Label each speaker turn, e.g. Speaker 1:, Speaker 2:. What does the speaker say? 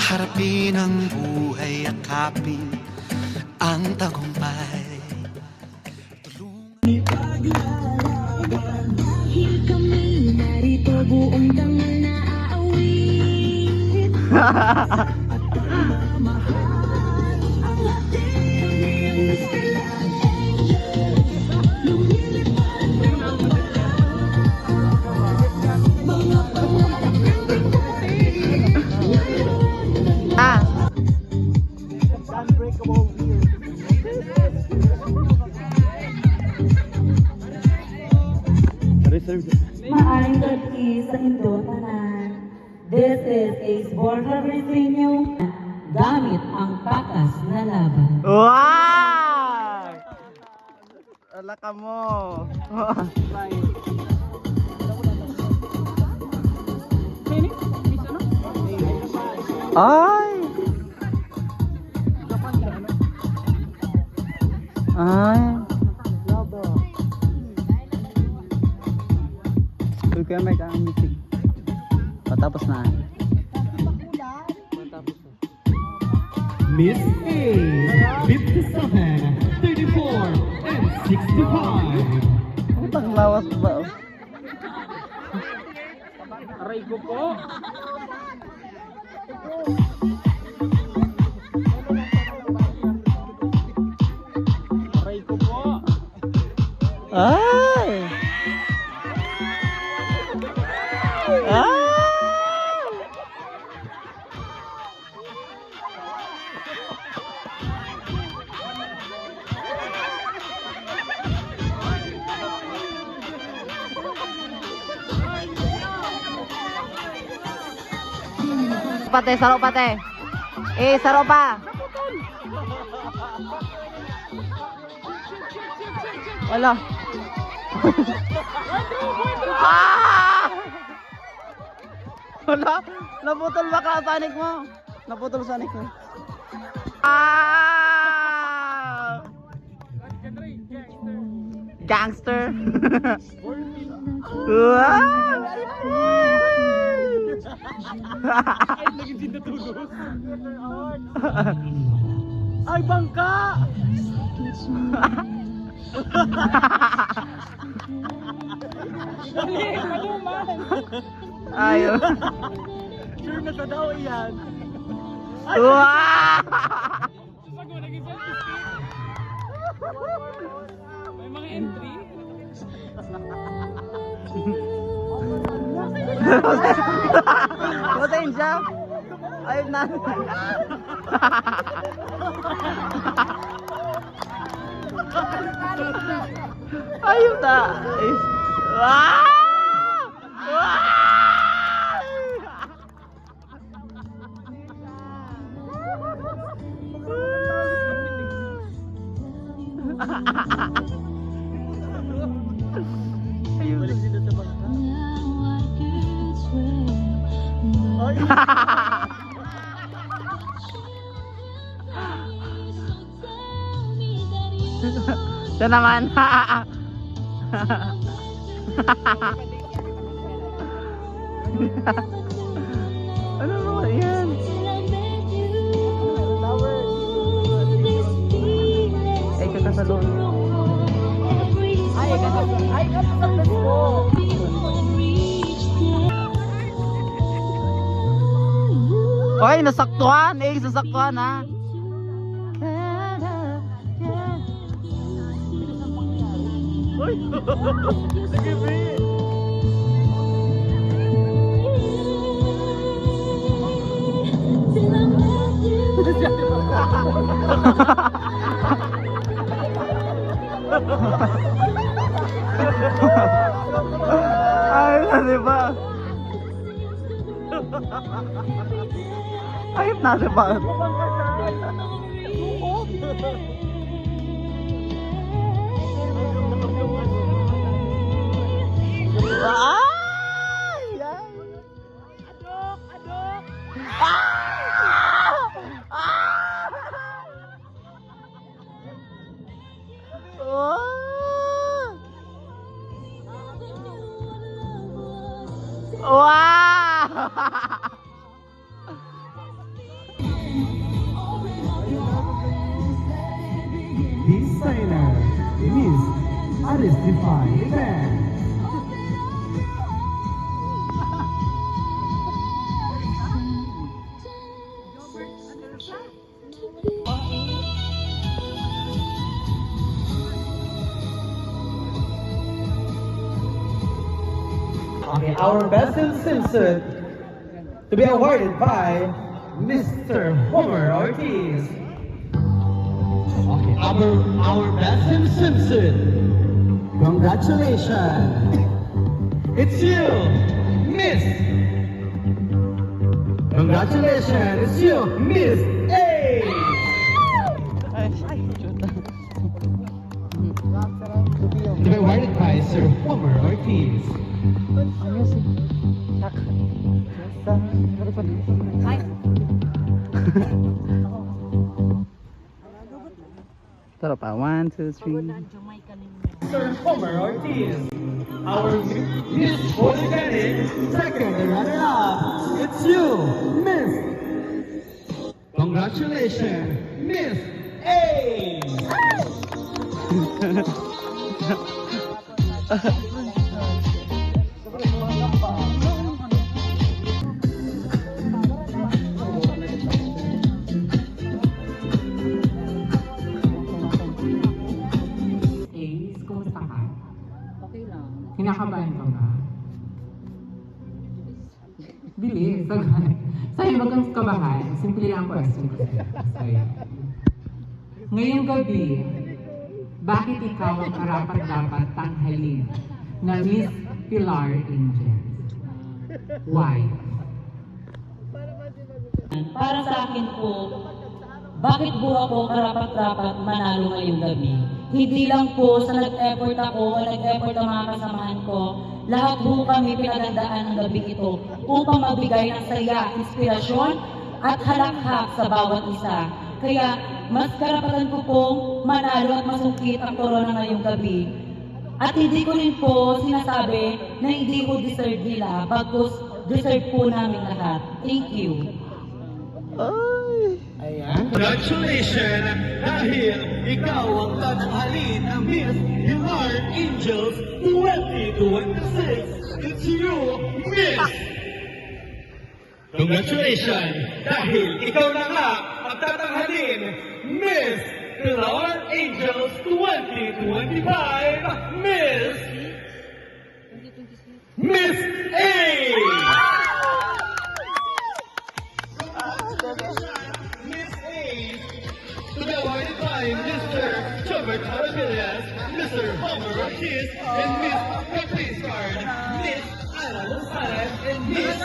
Speaker 1: Harapin ang buhay, yakapin ang tagumpay.
Speaker 2: Dahil kami narito buong dangal na aawit. At pagmamahal ang ating lumilipad mga pangarap ng maaring gati sa Indotanan. This is a sport Fabricinho gamit ang patas na laban.
Speaker 3: Wow! Ala ka mo. Ay! Ay! Kaya may kang meeting. Patapos na.
Speaker 4: Miss A, 57, 34, and 65.
Speaker 3: Putang lawas ba?
Speaker 4: Aray ko po. Aray ko po.
Speaker 3: Ay! Ay! Pate, saro pate. Saro pa. Wala. Ah! Wala. Naputol baka panik mo. Naputol sanik mo. Ah! Gangster. Wow!
Speaker 4: Ay, bangka!
Speaker 3: Ayaw.
Speaker 4: Sure na sa daw yan.
Speaker 3: Wow!
Speaker 4: May mga entry.
Speaker 3: Butain siya. Ayaw na. Ayaw na. Wow!
Speaker 4: Balik sila sa bangka.
Speaker 3: Ito naman. Ano mo yan? Ay, kakasalon.
Speaker 4: Ay, kakasalon po.
Speaker 3: Oy, nasaktuhan. Sasaktuhan ha.
Speaker 4: Uy! Sige, B!
Speaker 3: Ayos na, diba? Ayos na, diba? Ay! Yan!
Speaker 4: Adok! Adok!
Speaker 3: Wow!
Speaker 5: designer, Miss Aristify Event. Okay, our best swimsuit to be awarded by Mr. Homer Ortiz. Okay, our best swimsuit. Congratulations! It's you, Miss. Congratulations! It's you, Miss A. To be awarded by Sir Homer Ortiz.
Speaker 3: Tara pa, 1, 2, 3.
Speaker 5: Sir Homer Ortiz, our Miss Photogenic second runner-up. It's you, Miss. Congratulations, Miss A.
Speaker 6: Ace, kumusta ka?
Speaker 2: Okay lang.
Speaker 6: Kinakabahan ka ba? Bilis, sagay. Sa'yo, wag kang kabahan. Simple lang ang question ko sa'yo. Ngayong gabi, bakit ikaw ang karapat-dapat tanghalin na Miss Pilar Angel? Why?
Speaker 2: Para sa akin po, bakit po ako karapat-dapat manalo ngayong gabi? Hindi lang po sa nag-effort ako o nag-effort ang mga kasamahan ko. Lahat po kami pinagandaan ng gabi ito upang magbigay ng saya, inspirasyon at halakhak sa bawat isa. Kaya mas karapatan ko pong manalo at masungkit ang corona ngayong gabi. At hindi ko rin po sinasabi na hindi ko deserve nila, bagkus deserve po namin lahat. Thank you.
Speaker 5: Congratulations! Dahil ikaw ang tatanghalin ng Miss Pilar Angels 2026. It's you, Miss! Congratulations! Dahil ikaw na nga ang tatanghalin Miss Pilar Angels 2025, Miss A! Miss A, to be awarded by Mr. Robert Arabillas, Mr. Homer Ortiz, and Miss Caprice Card, Miss Ana Lozada, and Miss